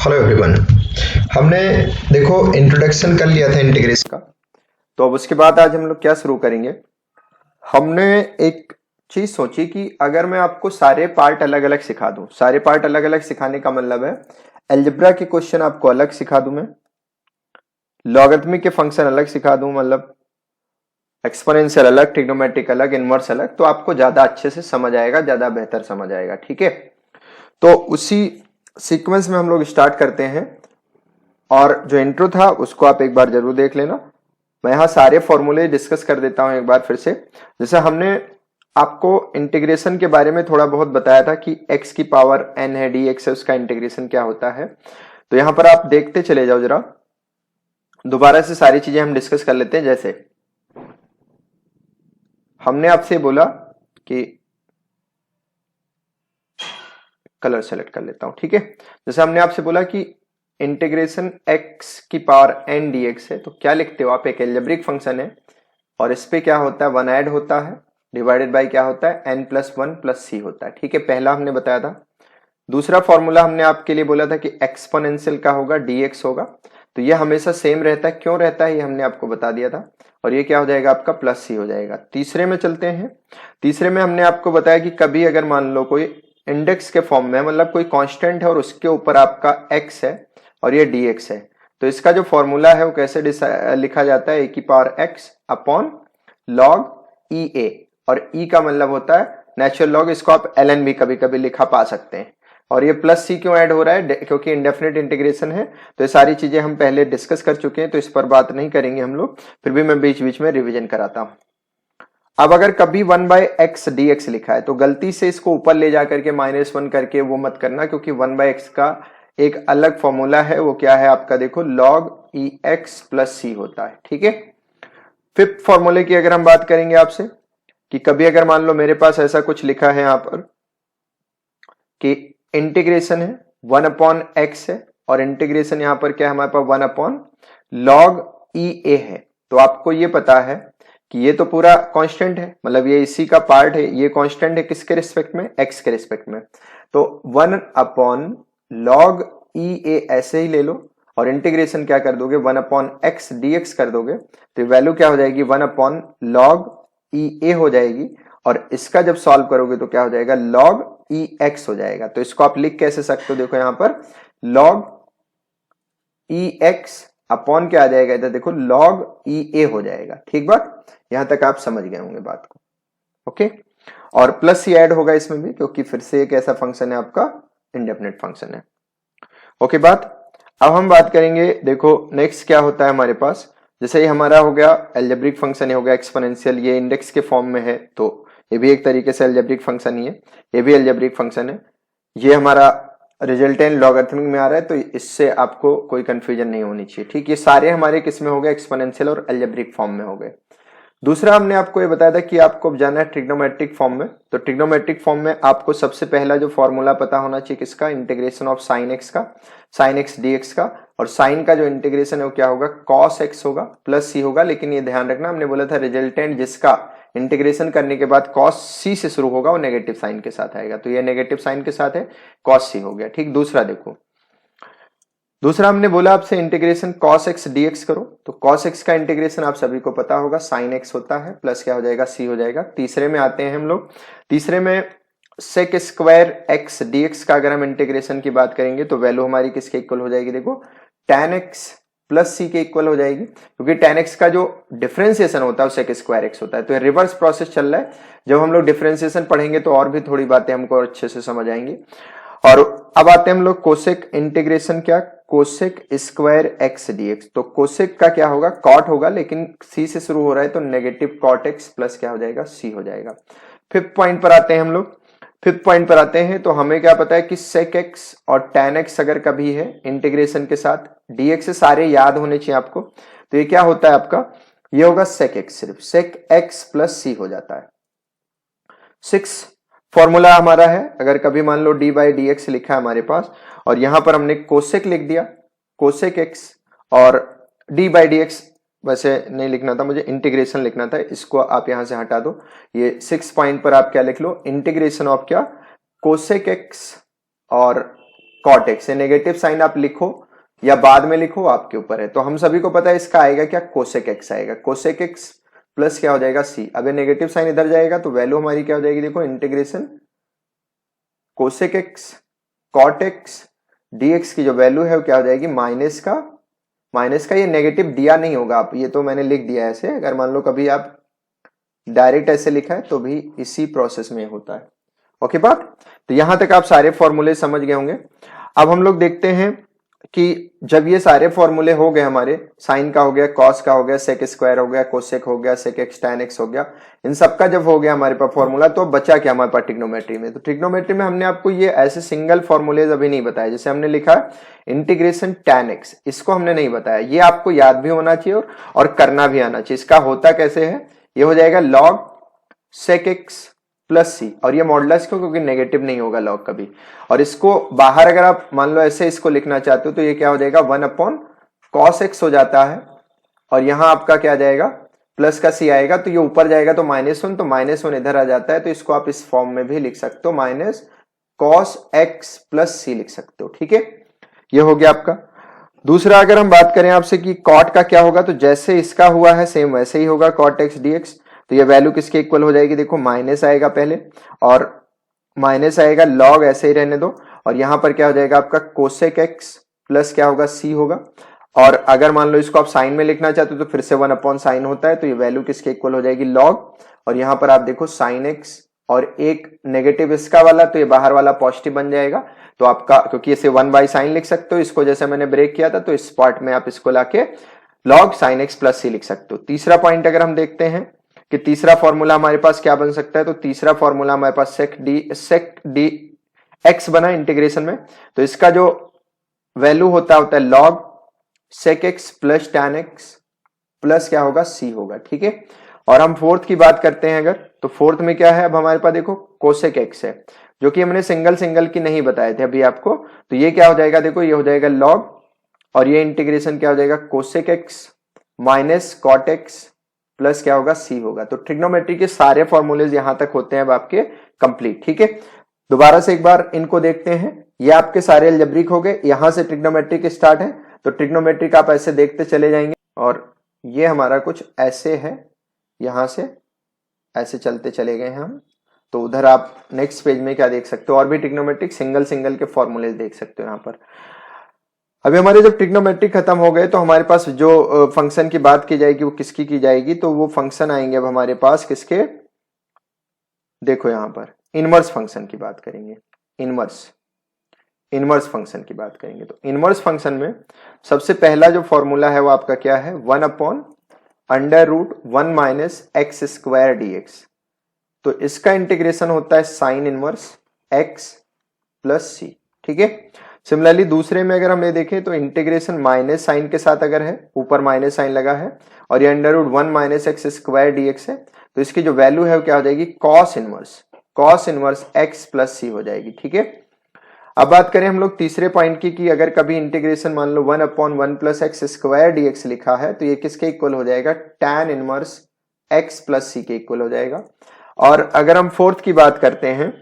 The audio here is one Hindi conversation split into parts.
Hello everyone. हमने देखो इंट्रोडक्शन कर लिया था इंटीग्रेशन का। तो अब उसके बाद आज हम लोग क्या शुरू करेंगे। हमने एक चीज सोची कि अगर मैं आपको सारे पार्ट अलग अलग सिखा दूं, सारे पार्ट अलग अलग सिखाने का मतलब है अलजेब्रा के क्वेश्चन आपको अलग सिखा दूं, मैं लॉगरिथमिक के फंक्शन अलग सिखा दूं, मतलब एक्सपोनेंशियल अलग, ट्रिग्नोमेट्रिक अलग, इनवर्स अलग, तो आपको ज्यादा अच्छे से समझ आएगा, ज्यादा बेहतर समझ आएगा। ठीक है, तो उसी सीक्वेंस में हम लोग स्टार्ट करते हैं। और जो इंट्रो था उसको आप एक बार जरूर देख लेना। मैं यहाँ सारे फॉर्मूले डिस्कस कर देता हूं एक बार फिर से। जैसे हमने आपको इंटीग्रेशन के बारे में थोड़ा बहुत बताया था कि x की पावर n है, dx है, उसका इंटीग्रेशन क्या होता है। तो यहां पर आप देखते चले जाओ जरा, दोबारा से सारी चीजें हम डिस्कस कर लेते हैं। जैसे हमने आपसे बोला कि कलर सेलेक्ट कर लेता हूं, ठीक है। जैसे हमने आपसे बोला कि इंटीग्रेशन x की पावर n dx है, तो क्या लिखते हो आप, एक एल्जेब्रिक फंक्शन है और इस पे क्या होता है, वन ऐड होता है डिवाइडेड बाय क्या होता है, n प्लस वन प्लस सी होता है। ठीक है, पहला हमने बताया था। दूसरा फॉर्मूला हमने आपके लिए बोला था कि एक्सपोनेंशियल का होगा dx होगा, तो ये हमेशा सेम रहता है। क्यों रहता है ये हमने आपको बता दिया था, और ये क्या हो जाएगा आपका प्लस सी हो जाएगा। तीसरे में चलते हैं। तीसरे में हमने आपको बताया कि कभी अगर मान लो कोई इंडेक्स के फॉर्म में, मतलब कोई कांस्टेंट है और उसके ऊपर आपका x है और ये dx है, तो इसका जो फॉर्मूला है वो कैसे लिखा जाता है, e की पावर x अपॉन लॉग ई ए, और e का मतलब होता है नेचुरल लॉग, इसको आप ln भी कभी कभी लिखा पा सकते हैं। और ये प्लस सी क्यों ऐड हो रहा है, क्योंकि इंडेफिनिट इंटीग्रेशन है। तो ये सारी चीजें हम पहले डिस्कस कर चुके हैं, तो इस पर बात नहीं करेंगे हम लोग, फिर भी मैं बीच बीच में रिवीजन कराता हूं। अब अगर कभी 1/x dx लिखा है तो गलती से इसको ऊपर ले जाकर के -1 करके वो मत करना, क्योंकि 1/x का एक अलग फॉर्मूला है, वो क्या है आपका, देखो log ex प्लस सी होता है। ठीक है, फिफ्थ फॉर्मूले की अगर हम बात करेंगे आपसे कि कभी अगर मान लो मेरे पास ऐसा कुछ लिखा है यहां पर कि इंटीग्रेशन है 1/x है और इंटीग्रेशन यहां पर क्या है हमारे पास 1/log ई ए है, तो आपको ये पता है कि ये तो पूरा कांस्टेंट है, मतलब ये इसी का पार्ट है, ये कांस्टेंट है किसके रिस्पेक्ट में, x के रिस्पेक्ट में। तो 1/log ई ए ऐसे ही ले लो और इंटीग्रेशन क्या कर दोगे, 1/x dx कर दोगे, तो वैल्यू क्या हो जाएगी, 1/log ई ए हो जाएगी। और इसका जब सॉल्व करोगे तो क्या हो जाएगा, log ई एक्स हो जाएगा। तो इसको आप लिख कैसे सकते हो, देखो यहां पर log ई एक्स अपॉन क्या आ जाएगा इधर, देखो log ई ए हो जाएगा। ठीक बात, यहां तक आप समझ गए होंगे बात को। ओके, और प्लस सी ऐड होगा इसमें भी, क्योंकि फिर से एक ऐसा फंक्शन है आपका इंडेफिनिट फंक्शन है। ओके बात, अब हम बात करेंगे, देखो नेक्स्ट क्या होता है हमारे पास। जैसे ये हमारा हो गया एल्जेब्रिक फंक्शन, ये हो गया एक्सपोनेंशियल, ये इंडेक्स के फॉर्म में है, तो ये भी एक तरीके से एल्जेब्रिक फंक्शन ही है, ये भी एल्जेब्रिक फंक्शन है। ये हमारा रिजल्टेंट लॉगरिथमिक में आ रहा है, तो इससे आपको कोई कंफ्यूजन नहीं होनी चाहिए। ठीक, ये सारे हमारे किस में हो गए, एक्सपोनेंशियल और एल्जेब्रिक फॉर्म में हो गए। दूसरा हमने आपको ये बताया था कि आपको जाना है ट्रिग्नोमेट्रिक फॉर्म में, तो ट्रिग्नोमेट्रिक फॉर्म में आपको सबसे पहला जो फॉर्मूला पता होना चाहिए किसका, इंटीग्रेशन ऑफ साइन एक्स का, साइन एक्स डीएक्स का। और साइन का जो इंटीग्रेशन है वो क्या होगा, कॉस एक्स होगा प्लस सी होगा। लेकिन ये ध्यान रखना, हमने बोला था रिजल्टेंट जिसका इंटीग्रेशन करने के बाद कॉस सी से शुरू होगा वो नेगेटिव साइन के साथ आएगा, तो ये नेगेटिव साइन के साथ है, कॉस सी हो गया। ठीक, दूसरा देखो, दूसरा हमने बोला आपसे इंटीग्रेशन cos x dx करो, तो cos x का इंटीग्रेशन आप सभी को पता होगा sin x होता है, प्लस क्या हो जाएगा c हो जाएगा। तीसरे में आते हैं हम लोग, तीसरे में sec स्क्वायर x dx का अगर हम इंटीग्रेशन की बात करेंगे तो वैल्यू हमारी किसके इक्वल हो जाएगी, देखो tan x प्लस सी के इक्वल हो जाएगी, क्योंकि tan x का जो डिफरेंशिएशन होता है वो sec स्क्वायर x होता है। तो रिवर्स प्रोसेस चल रहा है, जब हम लोग डिफरेंशिएशन पढ़ेंगे तो और भी थोड़ी बातें हमको अच्छे से समझ आएंगी। और अब आते हैं हम लोग कोसेक इंटीग्रेशन, क्या कोसेक स्क्वायर एक्स डीएक्स, तो कोसेक का क्या होगा, कॉट होगा, लेकिन सी से शुरू हो रहा है तो नेगेटिव कॉट एक्स प्लस क्या हो जाएगा, सी हो जाएगा। फिफ्थ पॉइंट पर आते हैं हम लोग, फिफ्थ पॉइंट पर आते हैं तो हमें क्या पता है कि सेक एक्स और टेन एक्स अगर कभी है इंटीग्रेशन के साथ, डीएक्स से सारे याद होने चाहिए आपको, तो ये क्या होता है आपका, ये होगा सेक एक्स, सिर्फ सेक एक्स प्लस सी हो जाता है। सिक्स फॉर्मूला हमारा है, अगर कभी मान लो डी बाई डी एक्स लिखा है हमारे पास और यहां पर हमने कोसेक लिख दिया, कोसेक एक्स, और डी बाई डी एक्स वैसे नहीं लिखना था मुझे, इंटीग्रेशन लिखना था, इसको आप यहां से हटा दो। ये 6 पॉइंट पर आप क्या लिख लो, इंटीग्रेशन ऑफ क्या, कोसेक एक्स और कॉट एक्स। नेगेटिव साइन आप लिखो या बाद में लिखो, आपके ऊपर है। तो हम सभी को पता है इसका आएगा क्या, कोसेक एक्स आएगा। कोसेक एक्स प्लस क्या हो जाएगा सी। अब ये नेगेटिव साइन इधर जाएगा तो वैल्यू हमारी क्या हो जाएगी, देखो integration cosec x cot x dx की जो वैल्यू है वो क्या हो जाएगी, माइनस का ये नेगेटिव दिया नहीं होगा आप, ये तो मैंने लिख दिया ऐसे। अगर मान लो कभी आप डायरेक्ट ऐसे लिखा है तो भी इसी प्रोसेस में होता है। ओके बात। तो यहां तक आप सारे फॉर्मूले समझ गए होंगे। अब हम लोग देखते हैं कि जब ये सारे फॉर्मूले हो गए हमारे, साइन का हो गया, कॉस का हो गया, सेक स्क्वायर हो गया, कोसेक हो गया, सेक एक्स टैन एक्स हो गया, इन सब का जब हो गया हमारे पास फॉर्मूला, तो बचा क्या हमारे पास ट्रिग्नोमेट्री में। तो ट्रिग्नोमेट्री में हमने आपको ये ऐसे सिंगल फॉर्मूलेज अभी नहीं बताया। जैसे हमने लिखा इंटीग्रेशन टैन एक्स, इसको हमने नहीं बताया। ये आपको याद भी होना चाहिए और करना भी आना चाहिए। इसका होता कैसे है, ये हो जाएगा लॉग सेक एक्स प्लस सी, और ये मॉडुलस क्यों, क्योंकि नेगेटिव नहीं होगा लॉग कभी। और इसको बाहर अगर आप मान लो ऐसे इसको लिखना चाहते हो तो ये क्या हो जाएगा, 1 अपॉन कॉस एक्स हो जाता है, और यहां आपका क्या जाएगा, प्लस का सी आएगा। तो ये ऊपर जाएगा तो -1, तो -1 इधर आ जाता है। तो इसको आप इस फॉर्म में भी लिख सकते हो, minus cos x plus C लिख सकते हो। ठीक है, ये हो गया आपका। दूसरा अगर हम बात करें आपसे कि कॉट का क्या होगा, तो जैसे इसका हुआ है सेम वैसे ही होगा कॉट एक्स डीएक्स। तो ये वैल्यू किसके इक्वल हो जाएगी, देखो माइनस आएगा पहले, और माइनस आएगा, लॉग ऐसे ही रहने दो, और यहां पर क्या हो जाएगा आपका कोसेक एक्स प्लस क्या होगा, सी होगा। और अगर मान लो इसको आप साइन में लिखना चाहते हो तो फिर से 1 अपॉन साइन होता है। तो ये वैल्यू किसके इक्वल हो जाएगी, लॉग, और यहां पर आप देखो साइन एक्स और एक नेगेटिव इसका वाला, तो ये बाहर वाला पॉजिटिव बन जाएगा। तो आपका, क्योंकि इसे 1 बाई साइन लिख सकते हो, इसको जैसे मैंने ब्रेक किया था, तो इस पार्ट में आप इसको लाके log sine x plus C लिख सकते हो। तीसरा पॉइंट अगर हम देखते हैं कि तीसरा फॉर्मूला हमारे पास क्या बन सकता है, तो तीसरा फॉर्मूला हमारे पास सेक डी एक्स बना इंटीग्रेशन में। तो इसका जो वैल्यू होता है log sec x plus tan x plus क्या होगा, सी होगा। ठीक है, और हम फोर्थ की बात करते हैं अगर, तो फोर्थ में क्या है, अब हमारे पास देखो कोसेक एक्स है, जो कि हमने सिंगल की नहीं बताए थे अभी आपको। तो ये क्या हो जाएगा, देखो ये हो जाएगा लॉग, और ये इंटीग्रेशन क्या हो जाएगा, cosec x minus cot x plus क्या होगा, सी होगा। तो ट्रिग्नोमेट्री के सारे फॉर्मूलेज यहां तक होते हैं अब आपके कंप्लीट। ठीक है, दोबारा से एक बार इनको देखते हैं। ये आपके सारे अलजेब्रिक हो गए, यहां से ट्रिग्नोमेट्रिक स्टार्ट है। तो ट्रिग्नोमेट्रिक आप ऐसे देखते चले जाएंगे, और ये हमारा कुछ ऐसे है, यहां से ऐसे चलते चले गए हैं हम। तो उधर आप नेक्स्ट पेज में क्या देख सकते हो, और भी ट्रिग्नोमेट्रिक सिंगल के फॉर्मूले देख सकते हो यहाँ पर। अभी हमारे जब ट्रिग्नोमेट्रिक खत्म हो गए तो हमारे पास जो फंक्शन की बात की जाएगी वो किसकी की जाएगी, तो वो फंक्शन आएंगे अब हमारे पास किसके, देखो यहां पर इनवर्स फंक्शन की बात करेंगे। इनवर्स फंक्शन की बात करेंगे, तो इनवर्स फंक्शन में सबसे पहला जो फॉर्मूला है वो आपका क्या है, 1 upon under root 1 minus x square dx. तो इसका इंटीग्रेशन होता है sine inverse x plus C. ठीक है, सिमिलरली दूसरे में अगर हम ये देखें तो इंटीग्रेशन माइनस साइन के साथ अगर है, ऊपर माइनस साइन लगा है, और ये under root 1 minus x square dx है, तो इसकी जो वैल्यू है वो क्या हो जाएगी, कॉस इनवर्स एक्स प्लस सी हो जाएगी। ठीक है, अब बात करें हम लोग तीसरे पॉइंट की कि अगर कभी इंटीग्रेशन मान लो 1 upon 1 plus x square dx लिखा है, तो ये किसके इक्वल हो जाएगा, tan inverse x plus C के इक्वल हो जाएगा। और अगर हम फोर्थ की बात करते हैं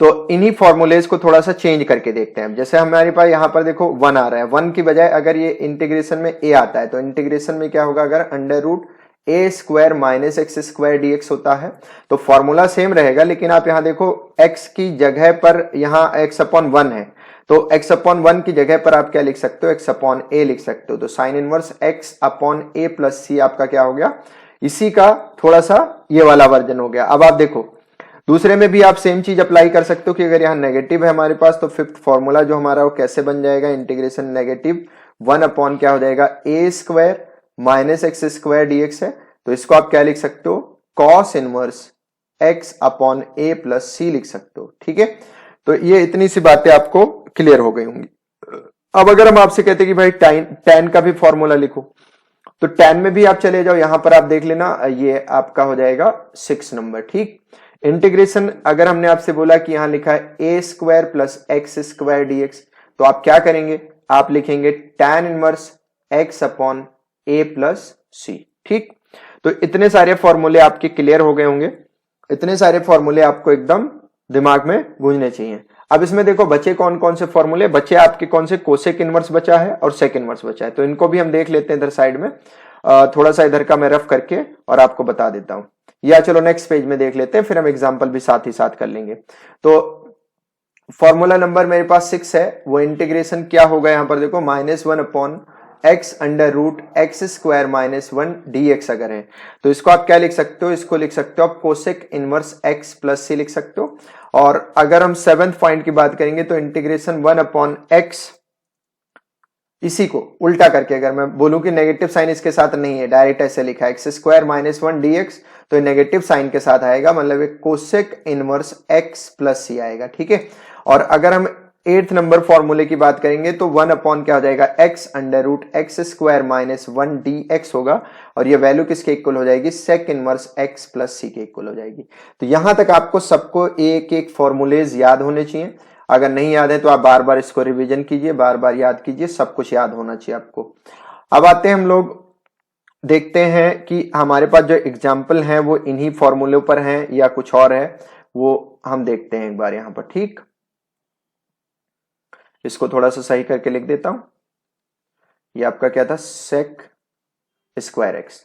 तो इन्हीं फॉर्मूलेज को थोड़ा सा चेंज करके देखते हैं। जैसे हमारे पास यहाँ पर देखो 1 आ रहा है, 1 की बजाय अगर ये इंटीग्रेशन में a आता है, तो इंटीग्रेशन में क्या होगा, अगर under root A square minus x square DX होता है तो फॉर्मूला सेम रहेगा, लेकिन आप यहाँ देखो x की जगह पर यहाँ x अपॉन 1 है, तो x अपॉन 1 की जगह पर आप क्या लिख सकते हो, x अपॉन a लिख सकते हो। तो sine inverse x upon a plus C आपका क्या हो गया, इसी का थोड़ा सा ये वाला वर्जन हो गया। अब आप देखो दूसरे में भी आप सेम चीज अप्लाई कर सकते हो कि अगर यहाँ नेगेटिव है हमारे पास, तो फिफ्थ फॉर्मूला जो हमारा वो कैसे बन जाएगा, इंटीग्रेशन नेगेटिव 1 अपॉन क्या हो जाएगा, A square minus x square dx है। तो इसको आप क्या लिख सकते हो, cos inverse X upon A plus C लिख सकते हो। ठीक है, तो ये इतनी सी बातें आपको क्लियर हो गई होंगी। अब अगर हम आपसे कहते कि भाई टैन का भी फॉर्मूला लिखो, तो टैन में भी आप चले जाओ, यहां पर आप देख लेना, ये आपका हो जाएगा 6 नंबर। ठीक, इंटीग्रेशन अगर हमने आपसे बोला कि यहां लिखा है A square plus x square dx, तो आप क्या करेंगे, आप लिखेंगे tan inverse X upon A plus C. ठीक, तो इतने सारे फॉर्मूले आपके क्लियर हो गए होंगे, इतने सारे फॉर्मूले आपको एकदम दिमाग में गूंजने चाहिए। अब इसमें देखो बचे कौन कौन से फॉर्मूले बचे, आपके कौन से कोसेक इनवर्स बचा है और सेक इनवर्स बचा है, तो इनको भी हम देख लेते हैं इधर साइड में। थोड़ा सा इधर का मैं रफ करके और आपको बता देता हूं, या चलो नेक्स्ट पेज में देख लेते हैं, फिर हम एग्जाम्पल भी साथ ही साथ कर लेंगे। तो फॉर्मूला नंबर मेरे पास 6 है, वो इंटीग्रेशन क्या होगा यहाँ पर देखो, -1/x under root x square -1 dx अगर है तो इसको आप क्या लिख सकते हो, इसको लिख सकते हो आप cosec inverse x plus C लिख सकते हो। और अगर हम 7th पॉइंट की बात करेंगे तो इंटीग्रेशन 1/x, इसी को उल्टा करके अगर मैं बोलूं कि नेगेटिव साइन इसके साथ नहीं है, डायरेक्ट ऐसे लिखा है x² -1 dx, तो नेगेटिव साइन के साथ आएगा, मतलब एक कोसेक इनवर्स x प्लस सी आएगा, ठीक है। और अगर हम 8th नंबर फॉर्मूले की बात करेंगे तो 1 क्या हो जाएगा, x under root x square -1 dx होगा, और ये वैल्यू किसके इक्वल हो जाएगी, sec inverse x plus C के इक्वल हो जाएगी। तो यहां तक आपको सबको एक एक फॉर्मूलेज याद होने चाहिए, अगर नहीं याद है तो आप बार बार इसको रिवीजन कीजिए, बार बार याद कीजिए, सब कुछ याद होना चाहिए आपको। अब आते हैं हम लोग देखते हैं कि हमारे पास जो एग्जाम्पल हैं वो इन्हीं फॉर्मूले पर हैं या कुछ और है, वो हम देखते हैं एक बार यहां पर, ठीक। इसको थोड़ा सा सही करके लिख देता हूं, ये आपका क्या था, सेक स्क्वायर एक्स।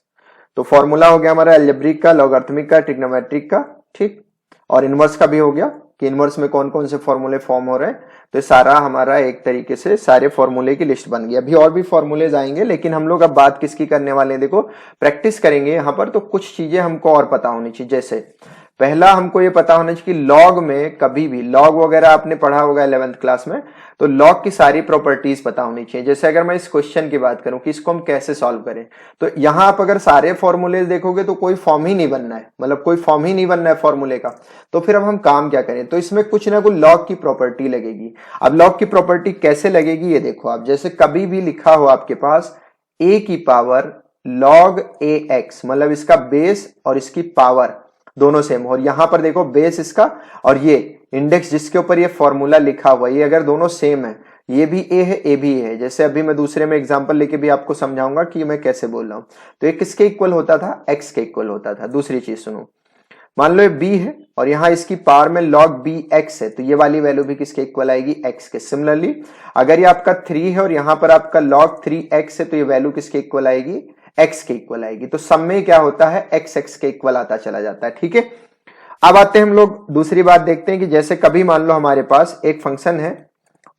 तो फॉर्मूला हो गया हमारा अलजेब्रिक का, लॉगरिथमिक का, ट्रिग्नोमेट्रिक का, ठीक, और इनवर्स का भी हो गया कि इनवर्स में कौन कौन से फॉर्मूले फॉर्म हो रहे हैं। तो सारा हमारा एक तरीके से सारे फॉर्मूले की लिस्ट बन गई। अभी और भी फॉर्मूलेज आएंगे, लेकिन हम लोग अब बात किसकी करने वाले हैं, देखो प्रैक्टिस करेंगे यहाँ पर, तो कुछ चीजें हमको और पता होनी चाहिए। जैसे पहला हमको ये पता होना चाहिए कि लॉग में कभी भी, लॉग वगैरह आपने पढ़ा होगा 11th क्लास में, तो लॉग की सारी प्रॉपर्टीज पता होनी चाहिए। जैसे अगर मैं इस क्वेश्चन की बात करूं कि इसको हम कैसे सॉल्व करें, तो यहां आप अगर सारे फॉर्मूलेज देखोगे तो कोई फॉर्म ही नहीं बनना है, मतलब कोई फॉर्म ही नहीं बनना है फॉर्मूले का। तो फिर अब हम काम क्या करें, तो इसमें कुछ ना कुछ लॉग की प्रॉपर्टी लगेगी। अब लॉग की प्रॉपर्टी कैसे लगेगी ये देखो आप, जैसे कभी भी लिखा हो आपके पास a की पावर log ax, मतलब इसका बेस और इसकी पावर दोनों सेम, और यहां पर देखो बेस इसका और ये इंडेक्स जिसके ऊपर ये फॉर्मूला लिखा हुआ, ये अगर दोनों सेम है, ये भी a है a भी a है, जैसे अभी मैं दूसरे में एग्जांपल लेके भी आपको समझाऊंगा कि मैं कैसे बोल रहा हूं। तो ये किसके इक्वल होता था, x के इक्वल होता था। दूसरी चीज सुनो, मान लो ये b है और यहां इसकी पावर में log b x है, तो ये वाली वैल्यू भी किसके इक्वल आएगी, x के। सिमिलरली अगर ये आपका 3 है और यहां पर आपका log 3x है, तो ये वैल्यू किसके इक्वल आएगी, x के इक्वल आएगी। तो सब में क्या होता है, x x के इक्वल आता चला जाता है, ठीक है। अब आते हैं हम लोग दूसरी बात देखते हैं कि जैसे कभी मान लो हमारे पास एक फंक्शन है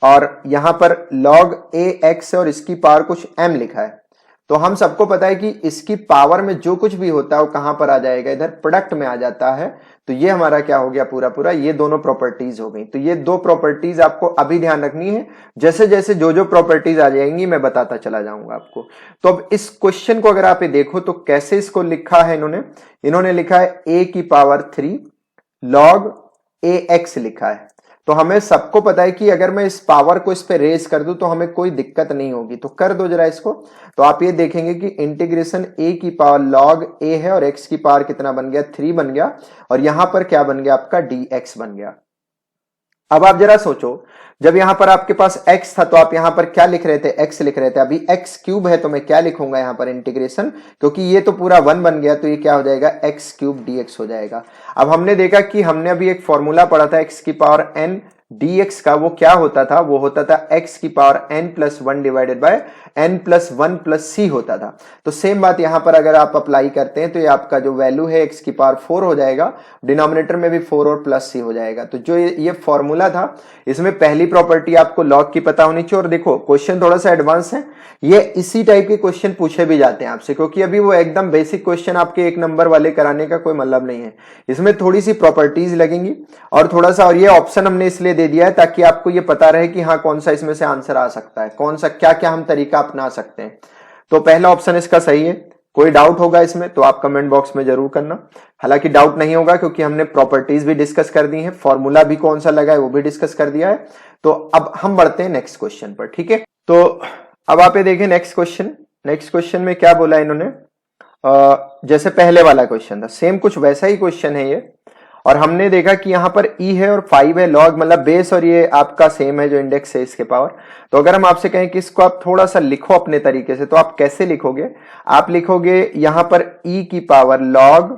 और यहां पर log ax है और इसकी पावर कुछ m लिखा है, तो हम सबको पता है कि इसकी पावर में जो कुछ भी होता है वो कहां पर आ जाएगा, इधर प्रोडक्ट में आ जाता है। तो ये हमारा क्या हो गया, पूरा पूरा ये दोनों प्रॉपर्टीज हो गई। तो ये दो प्रॉपर्टीज आपको अभी ध्यान रखनी है, जैसे जैसे जो जो प्रॉपर्टीज आ जाएंगी मैं बताता चला जाऊंगा आपको। तो अब इस क्वेश्चन को अगर आप ये देखो तो कैसे इसको लिखा है इन्होंने लिखा है a की पावर 3 log ax लिखा है। तो हमें सबको पता है कि अगर मैं इस पावर को इस पे रेज कर दूं तो हमें कोई दिक्कत नहीं होगी। तो कर दो जरा इसको, तो आप ये देखेंगे कि इंटीग्रेशन a की पावर log a है और x की पावर कितना बन गया, 3 बन गया, और यहां पर क्या बन गया आपका dx बन गया। अब आप जरा सोचो, जब यहां पर आपके पास x था तो आप यहां पर क्या लिख रहे थे, x लिख रहे थे। अभी x क्यूब है तो मैं क्या लिखूंगा यहां पर, इंटीग्रेशन, क्योंकि ये तो पूरा 1 बन गया, तो ये क्या हो जाएगा, x क्यूब dx हो जाएगा। अब हमने देखा कि हमने अभी एक फॉर्मूला पढ़ा था x की पावर n dx का, वो क्या होता था, वो होता था x की power n plus 1 divided by n plus 1 plus c होता था। तो सेम बात यहां पर अगर आप अप्लाई करते हैं तो ये आपका जो वैल्यू है x की पावर 4 हो जाएगा, डिनोमिनेटर में भी 4 और प्लस c हो जाएगा। तो जो ये फॉर्मूला था, इसमें पहली प्रॉपर्टी आपको लॉग की पता होनी चाहिए। और देखो क्वेश्चन थोड़ा सा एडवांस है, ये इसी टाइप के क्वेश्चन पूछे भी जाते हैं आपसे, क्योंकि अभी वो एकदम बेसिक क्वेश्चन आपके 1 नंबर वाले कराने का कोई मतलब नहीं है। इसमें थोड़ी सी प्रॉपर्टीज लगेंगी और थोड़ा सा, और ये ऑप्शन हमने इसलिए दे दिया है ताकि आपको ये पता रहे कि हाँ कौन सा इसमें से आंसर आ सकता है, कौन सा क्या क्या हम तरीका अपना सकते हैं। तो पहला ऑप्शन इसका सही है। कोई डाउट होगा इसमें तो आप कमेंट बॉक्स में जरूर करना, हालांकि डाउट नहीं होगा क्योंकि हमने प्रॉपर्टीज भी डिस्कस कर दी है, फॉर्मूला भी कौन सा लगा है वो भी डिस्कस कर दिया है। तो अब हम बढ़ते हैं नेक्स्ट क्वेश्चन पर, ठीक है। तो अब आप ये देखें नेक्स्ट क्वेश्चन में क्या बोला इन्होंने, जैसे पहले वाला क्वेश्चन था सेम कुछ वैसा ही क्वेश्चन है ये, और हमने देखा कि यहाँ पर e है और 5 है, log मतलब बेस और ये आपका सेम है जो इंडेक्स है इसके पावर। तो अगर हम आपसे कहें कि इसको आप थोड़ा सा लिखो अपने तरीके से, तो आप कैसे लिखोगे, आप लिखोगे यहाँ पर e की पावर log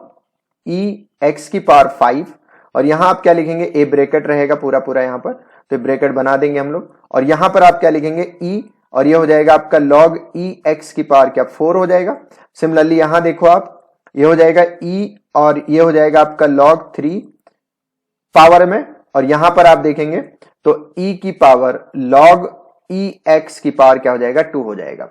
e x की पावर 5, और यहाँ आप क्या लिखेंगे, a ब्रैकेट रहेगा पूरा पूरा यहाँ पर, तो ब्रैकेट बना देंगे हम लोग, और यहां पर आप क्या लिखेंगे e, और ये हो जाएगा आपका log e x की पावर क्या 4 हो जाएगा। सिमिलरली यहां देखो आप, ये हो जाएगा e और ये हो जाएगा आपका log 3 पावर में, और यहां पर आप देखेंगे तो e की पावर log e x की पावर क्या हो जाएगा 2 हो जाएगा।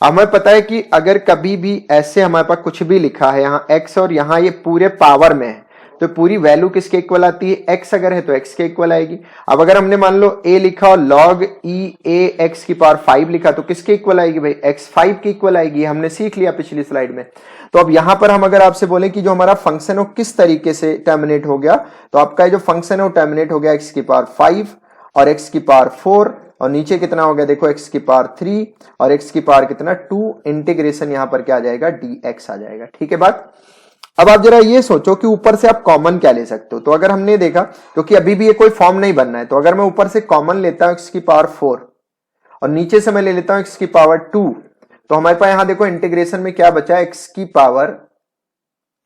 हमें पता है कि अगर कभी भी ऐसे हमारे पास कुछ भी लिखा है यहाँ x और यहाँ ये पूरे पावर में है तो पूरी वैल्यू किसके इक्वल आती है, x अगर है तो x के इक्वल आएगी। अब अगर हमने मान लो a लिखा और log e a x की पावर 5 लिखा तो किसके इक्वल आएगी भाई, x 5 के इक्वल आएगी। हमने सीख लिया पिछली स्लाइड में। तो अब यहां पर हम अगर आपसे बोले कि जो हमारा फंक्शन है वो किस तरीके से टर्मिनेट हो गया, तो आपका जो फंक्शन है वो टर्मिनेट हो गया x की पावर 5 और x की पावर 4, और नीचे कितना हो गया देखो x की पावर 3 और x की पावर कितना 2, इंटीग्रेशन यहां पर क्या आ जाएगा dx आ जाएगा। ठीक है बात। अब आप जरा ये सोचो कि ऊपर से आप कॉमन क्या ले सकते हो। तो अगर हमने देखा, क्योंकि अभी भी ये कोई फॉर्म नहीं बनना है, तो अगर मैं ऊपर से कॉमन लेता हूं x की पावर 4 और नीचे से मैं ले लेता हूं x की पावर 2, तो हमारे पास यहां देखो इंटीग्रेशन में क्या बचा, x की पावर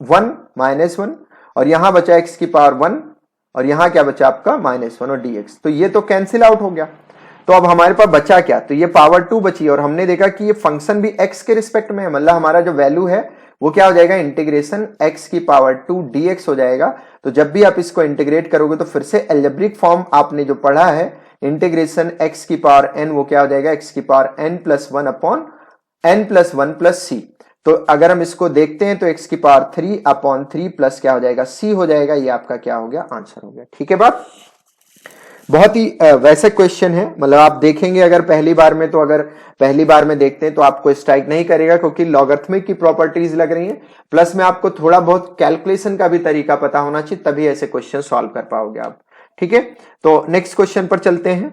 1 -1, और यहां बचा x की पावर 1 और यहां क्या बचा आपका -1 और dx, तो ये तो कैंसिल आउट हो गया। तो अब हमारे पास बचा क्या, तो ये पावर 2 बची, और हमने देखा कि ये फंक्शन भी x के रिस्पेक्ट में है, मतलब हमारा जो वैल्यू है वो क्या हो जाएगा, इंटीग्रेशन x की पावर 2 dx हो जाएगा। तो जब भी आप इसको इंटीग्रेट करोगे तो फिर से एल्जेब्रिक फॉर्म आपने जो पढ़ा है इंटीग्रेशन x की पावर n, वो क्या हो जाएगा x की पावर n+1 अपॉन n+1+c। तो अगर हम इसको देखते हैं तो x की पावर 3/3 प्लस क्या हो जाएगा c हो जाएगा। ये आपका क्या हो गया, आंसर हो गया। ठीक है बात। बहुत ही वैसे क्वेश्चन है, मतलब आप देखेंगे अगर पहली बार में, तो अगर पहली बार में देखते हैं तो आपको स्ट्राइक नहीं करेगा क्योंकि लॉगरिथमिक की प्रॉपर्टीज लग रही हैं, प्लस में आपको थोड़ा बहुत कैलकुलेशन का भी तरीका पता होना चाहिए, तभी ऐसे क्वेश्चन सॉल्व कर पाओगे आप। ठीक है, तो नेक्स्ट क्वेश्चन पर चलते हैं।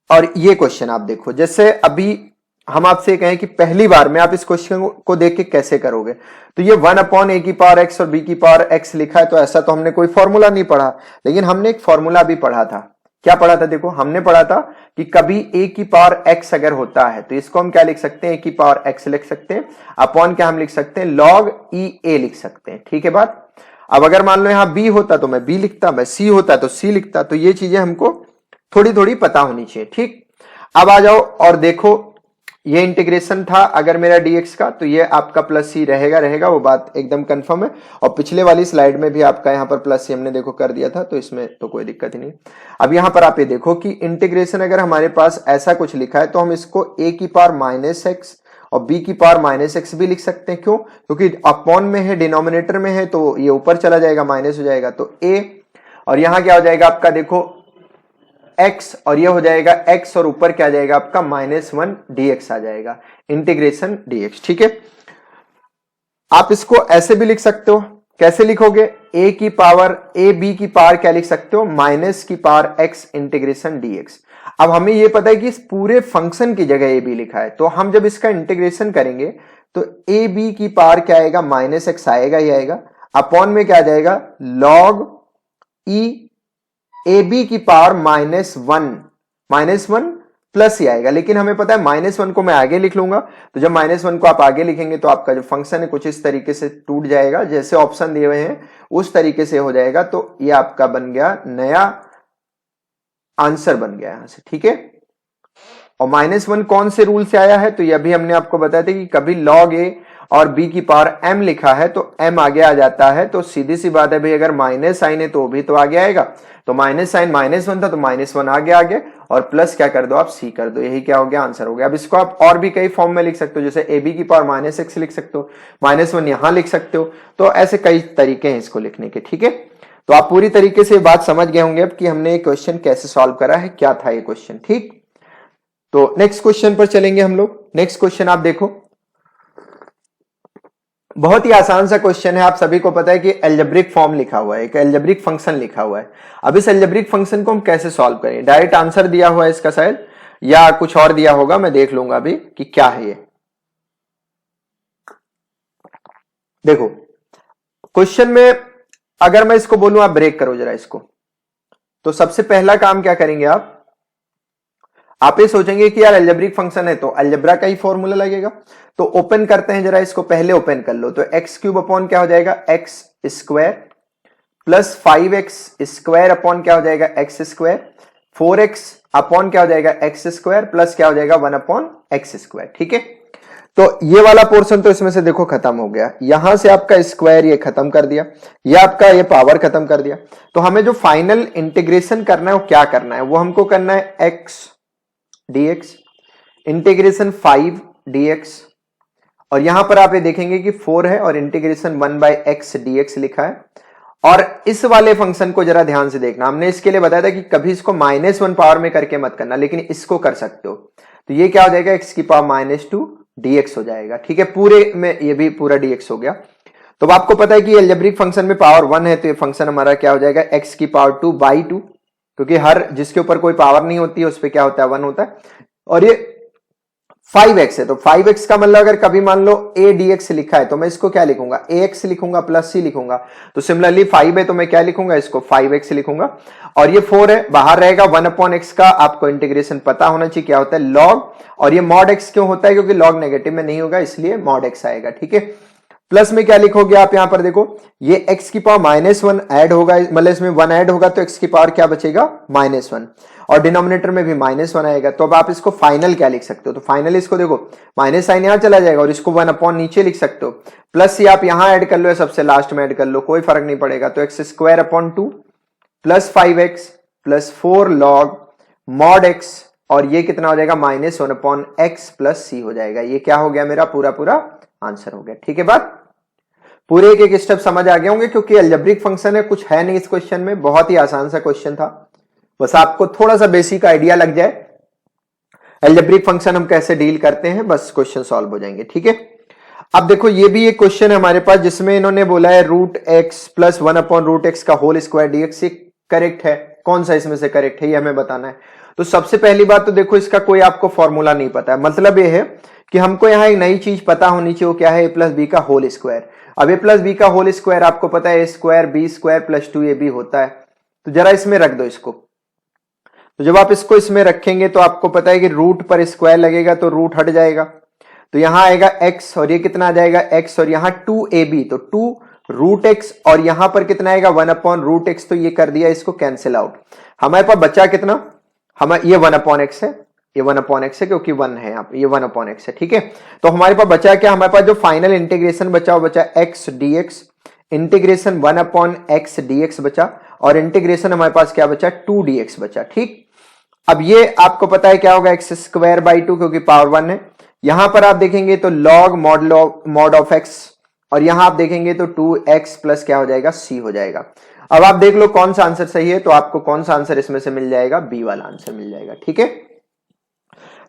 और ये क्वेश्चन आप देखो, जैसे अभी हम आपसे कहें कि पहली बार में आप इस क्वेश्चन को देख के कैसे करोगे, तो ये 1/a की पावर x और b की पावर x लिखा है, तो ऐसा तो हमने कोई फॉर्मूला नहीं पढ़ा, लेकिन हमने एक फॉर्मूला भी पढ़ा था। क्या पढ़ा था देखो, हमने पढ़ा था कि कभी a की पावर x अगर होता है तो इसको हम क्या लिख सकते हैं, a की पावर x लिख सकते हैं, अपॉन क्या हम लिख सकते हैं, log e a लिख सकते हैं। ठीक है बात। अब अगर मान लो यहाँ b होता तो मैं b लिखता, मैं c होता तो c लिखता, तो ये चीजें हमको थोड़ी थोड़ी पता होनी चाहिए। ठीक, अब आ जाओ और देखो, ये इंटीग्रेशन था अगर मेरा dx का, तो ये आपका प्लस सी रहेगा, वो बात एकदम कंफर्म है। और पिछले वाली स्लाइड में भी आपका यहाँ पर प्लस सी हमने देखो कर दिया था, तो इसमें तो कोई दिक्कत ही नहीं। अब यहाँ पर आप ये देखो कि इंटीग्रेशन अगर हमारे पास ऐसा कुछ लिखा है तो हम इसको a की पावर -x और b की पावर -x भी लिख सकते हैं। क्यों, क्योंकि अपॉन में है, डिनोमिनेटर में है, तो ये ऊपर चला जाएगा, माइनस हो जाएगा, तो a, और यहाँ क्या हो जाएगा आपका देखो x, और ये हो जाएगा x और ऊपर क्या आ जाएगा आपका -1 dx आ जाएगा, इंटीग्रेशन dx। ठीक है, आप इसको ऐसे भी लिख सकते हो, कैसे लिखोगे, a की पावर a b की पावर क्या लिख सकते हो, माइनस की पावर x इंटीग्रेशन dx। अब हमें ये पता है कि इस पूरे फंक्शन की जगह a b लिखा है, तो हम जब इसका इंटीग्रेशन करेंगे तो a b की पावर क्या आएगा, -x आएगा ही आएगा, अपॉन में क्या आ जाएगा, log e ए बी की पावर -1 प्लस ही आएगा, लेकिन हमें पता है -1 को मैं आगे लिख लूंगा, तो जब -1 को आप आगे लिखेंगे तो आपका जो फंक्शन है कुछ इस तरीके से टूट जाएगा, जैसे ऑप्शन दिए हुए हैं उस तरीके से हो जाएगा। तो ये आपका बन गया नया आंसर बन गया यहां से। ठीक है, और -1 कौन से रूल से आया है, तो ये अभी हमने आपको बताया था कि कभी log a और b की पावर m लिखा है तो m आगे आ जाता है, तो सीधी सी बात है भाई, अगर माइनस साइन है तो भी तो आगे आएगा, तो माइनस साइन -1 था तो -1 आगे, और प्लस क्या कर दो आप c कर दो, यही क्या हो गया, आंसर हो गया। अब इसको आप और भी कई फॉर्म में लिख सकते हो, जैसे ab की पावर -x लिख सकते हो, -1 यहां लिख सकते हो, तो ऐसे कई तरीके हैं इसको लिखने के। ठीक है, तो आप पूरी तरीके से बात समझ गए होंगे अब कि हमने ये क्वेश्चन कैसे सॉल्व करा है, क्या था ये क्वेश्चन। ठीक, तो नेक्स्ट क्वेश्चन पर चलेंगे हम लोग। नेक्स्ट क्वेश्चन आप देखो, बहुत ही आसान सा क्वेश्चन है, आप सभी को पता है कि एल्जेब्रिक फॉर्म लिखा हुआ है, एक एल्जेब्रिक फंक्शन लिखा हुआ है। अब इस एल्जेब्रिक फंक्शन को हम कैसे सॉल्व करें, डायरेक्ट आंसर दिया हुआ है इसका शायद, या कुछ और दिया होगा, मैं देख लूंगा अभी कि क्या है ये। देखो क्वेश्चन में अगर मैं इसको बोलूं, आप ब्रेक करो जरा इसको, तो सबसे पहला काम क्या करेंगे आप ये सोचेंगे कि यार एल्जेब्रिक फंक्शन है तो अलजेब्रा का ही फॉर्मूला लगेगा, तो ओपन करते हैं जरा इसको, पहले ओपन कर लो, तो x³ अपॉन क्या हो जाएगा, x² प्लस 5x² अपॉन क्या हो जाएगा, x² 4x अपॉन क्या हो जाएगा एक्स स्क्वायर प्लस क्या हो जाएगा 1 अपॉन एक्स स्क्वायर। ठीक है, तो ये वाला पोर्शन तो इसमें से देखो खत्म हो गया, यहां से आपका स्क्वायर ये खत्म कर दिया, ये आपका ये पावर खत्म कर दिया। तो हमें जो फाइनल इंटीग्रेशन करना है वो क्या करना है, वो हमको करना है x dx इंटीग्रेशन 5 dx, और यहां पर आप ये देखेंगे कि 4 है और इंटीग्रेशन 1/x dx लिखा है। और इस वाले फंक्शन को जरा ध्यान से देखना, हमने इसके लिए बताया था कि कभी इसको -1 पावर में करके मत करना, लेकिन इसको कर सकते हो। तो ये क्या हो जाएगा x की पावर -2 dx हो जाएगा। ठीक है, पूरे में ये भी पूरा dx हो गया। तो अब आपको पता है कि अलजेब्रिक फंक्शन में पावर 1 है, तो ये फंक्शन हमारा क्या हो जाएगा x की पावर 2/2, क्योंकि हर जिसके ऊपर कोई पावर नहीं होती है उस पर क्या होता है 1 होता है। और ये 5x है, तो 5x का मतलब अगर कभी मान लो a dx लिखा है तो मैं इसको क्या लिखूंगा ax लिखूंगा प्लस c लिखूंगा। तो सिमिलरली 5 है तो मैं क्या लिखूंगा इसको 5x लिखूंगा। और ये 4 है बाहर रहेगा 1 अपॉन एक्स का आपको इंटीग्रेशन पता होना चाहिए क्या होता है log, और ये mod x क्यों होता है क्योंकि log नेगेटिव में नहीं होगा इसलिए mod x आएगा। ठीक है, प्लस में क्या लिखोगे आप यहां पर देखो ये x की पावर -1 ऐड होगा, मतलब इसमें 1 ऐड होगा तो x की पावर क्या बचेगा -1, और डिनोमिनेटर में भी -1 आएगा। तो अब आप इसको फाइनल क्या लिख सकते हो, तो फाइनल इसको देखो माइनस साइन यहां चला जाएगा और इसको 1 अपॉन नीचे लिख सकते हो, प्लस ये आप यहां ऐड कर लो या सबसे लास्ट में ऐड कर लो, कोई फर्क नहीं पड़ेगा। तो x square upon 2 plus 5x plus 4 log mod x, और ये कितना हो जाएगा -1 अपॉन x प्लस c हो जाएगा। ये क्या हो गया मेरा पूरा पूरा आंसर हो गया। ठीक है, बात पूरे एक स्टेप समझ आ गए होंगे, क्योंकि अलजेब्रिक फंक्शन है, कुछ है नहीं इस क्वेश्चन में, बहुत ही आसान सा क्वेश्चन था, बस आपको थोड़ा सा बेसिक आइडिया लग जाए अलजेब्रिक फंक्शन हम कैसे डील करते हैं, बस क्वेश्चन सॉल्व हो जाएंगे। ठीक है, अब देखो ये भी एक क्वेश्चन है हमारे पास जिसमें इन्होंने बोला है √x प्लस 1 अपॉन √x का होल स्क्वायर dx, करेक्ट है, कौन सा इसमें से करेक्ट है ये हमें बताना है। तो सबसे पहली बात तो देखो इसका कोई आपको फॉर्मूला नहीं पता है, मतलब ये है कि हमको यहाँ एक नई चीज पता होनी चाहिए, वो क्या है a प्लस बी का होल स्क्वायर। अब a प्लस बी का होल स्क्वायर आपको पता है a square B square plus 2ab होता है, तो जरा इसमें रख दो इसको। तो जब आप इसको इसमें रखेंगे तो आपको पता है कि रूट पर स्क्वायर लगेगा तो रूट हट जाएगा, तो यहां आएगा x और ये कितना आ जाएगा x, और यहां 2ab तो 2√x, और यहां पर कितना आएगा 1 अपॉन √x, तो ये कर दिया इसको कैंसिल आउट। हमारे पास बचा कितना, हमारे ये 1 अपॉन x है, ये 1 अपॉन x है क्योंकि 1 है यहाँ पे, ये 1 अपॉन x है। ठीक है, तो हमारे पास बचा क्या, हमारे पास जो फाइनल इंटीग्रेशन बचा वो बचा x dx integration 1 upon x dx बचा, और इंटीग्रेशन हमारे पास क्या बचा 2 dx बचा। ठीक, अब ये आपको पता है क्या होगा x स्क्वायर बाई 2 क्योंकि पावर 1 है, यहां पर आप देखेंगे तो log मॉड ऑफ x, और यहां आप देखेंगे तो 2x प्लस क्या हो जाएगा c हो जाएगा। अब आप देख लो कौन सा आंसर सही है, तो आपको कौन सा आंसर इसमें से मिल जाएगा, बी वाला आंसर मिल जाएगा। ठीक है,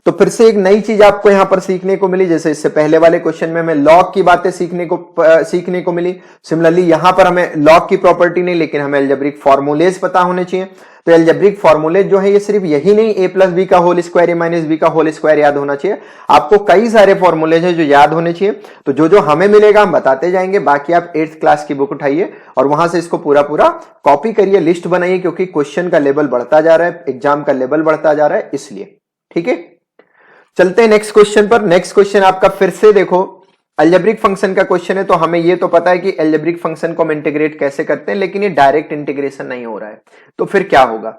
तो फिर से एक नई चीज आपको यहां पर सीखने को मिली, जैसे इससे पहले वाले क्वेश्चन में हमें लॉग की बातें सीखने को मिली, सिमिलरली यहां पर हमें लॉग की प्रॉपर्टी नहीं लेकिन हमें अलजेब्रिक फॉर्मूलेज पता होने चाहिए। तो अलजेब्रिक फॉर्मूलेज जो है ये सिर्फ यही नहीं a प्लस बी का whole square a minus B का होल स्क्वायर याद होना चाहिए, आपको कई सारे फॉर्मूलेज है जो याद होने चाहिए। तो जो जो हमें मिलेगा हम बताते जाएंगे, बाकी आप 8th क्लास की बुक उठाइए और वहां से इसको पूरा पूरा कॉपी करिए, लिस्ट बनाइए, क्योंकि क्वेश्चन का लेवल बढ़ता जा रहा है, एग्जाम का लेवल बढ़ता जा रहा है इसलिए। ठीक है, चलते हैं नेक्स्ट क्वेश्चन पर। नेक्स्ट क्वेश्चन आपका फिर से देखो अलजेब्रिक फंक्शन का क्वेश्चन है, तो हमें ये तो पता है कि अलजेब्रिक फंक्शन को हम इंटीग्रेट कैसे करते हैं, लेकिन ये डायरेक्ट इंटीग्रेशन नहीं हो रहा है, तो फिर क्या होगा,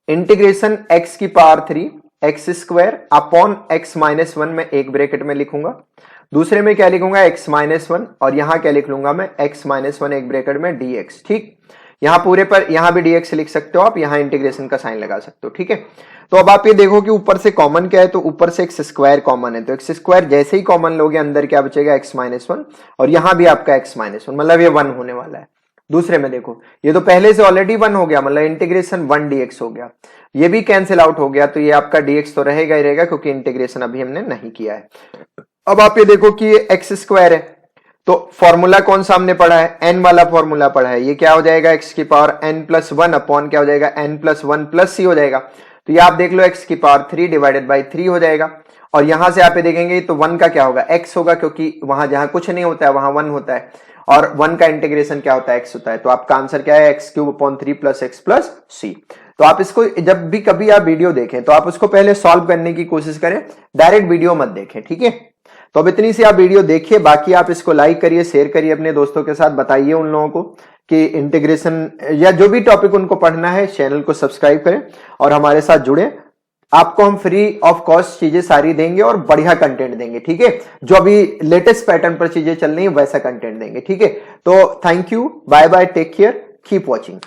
इंटीग्रेशन x की power 3 x square upon x minus 1 में एक ब्रैकेट में लिखूंगा, दूसरे में क्या लिखूंगा x माइनस 1, और यहां क्या लिख लूंगा मैं x माइनस 1 एक ब्रैकेट में dx। ठीक, यहां पूरे पर यहां भी dx लिख सकते हो आप, यहां इंटीग्रेशन का साइन लगा सकते हो। ठीक है, तो अब आप ये देखो कि ऊपर से कॉमन क्या है, तो ऊपर से एक्स स्क्वायर कॉमन है, तो एक्स स्क्वायर जैसे ही कॉमन लोगे अंदर क्या बचेगा x माइनस 1, और यहां भी आपका x माइनस 1, मतलब ये 1 होने वाला है। दूसरे में देखो ये तो पहले से ऑलरेडी 1 हो गया, मतलब इंटीग्रेशन 1 dx हो गया, ये भी कैंसिल आउट हो गया, तो ये आपका dx तो रहेगा ही रहेगा क्योंकि इंटीग्रेशन अभी हमने नहीं किया है। अब आप ये देखो कि ये एक्स स्क्वायर है, तो फॉर्मूला कौन सा हमने पढ़ा है, n वाला फॉर्मूला पढ़ा है, ये क्या हो जाएगा x की पावर n प्लस 1 अपॉन क्या हो जाएगा n प्लस 1 प्लस c हो जाएगा। तो ये आप देख लो x की पावर 3 डिवाइडेड बाई 3 हो जाएगा, और यहां से आप ये देखेंगे तो 1 का क्या होगा x होगा, क्योंकि वहां जहां कुछ नहीं होता है वहां 1 होता है, और 1 का इंटीग्रेशन क्या होता है x होता है, तो आपका आंसर क्या है x cube upon 3 plus x plus c। तो आप इसको जब भी कभी आप वीडियो देखें तो आप उसको पहले सॉल्व करने की कोशिश करें, डायरेक्ट वीडियो मत देखें। ठीक है, तो अब इतनी सी आप वीडियो देखिए, बाकी आप इसको लाइक करिए, शेयर करिए अपने दोस्तों के साथ, बताइए उन लोगों को कि इंटीग्रेशन या जो भी टॉपिक उनको पढ़ना है, चैनल को सब्सक्राइब करें और हमारे साथ जुड़े। आपको हम फ्री ऑफ कॉस्ट चीजें सारी देंगे और बढ़िया कंटेंट देंगे, ठीक है। जो अभी लेटेस्ट पैटर्न पर चीजें चल रही है वैसा कंटेंट देंगे, ठीक है। तो thank you, bye bye, take care, keep watching.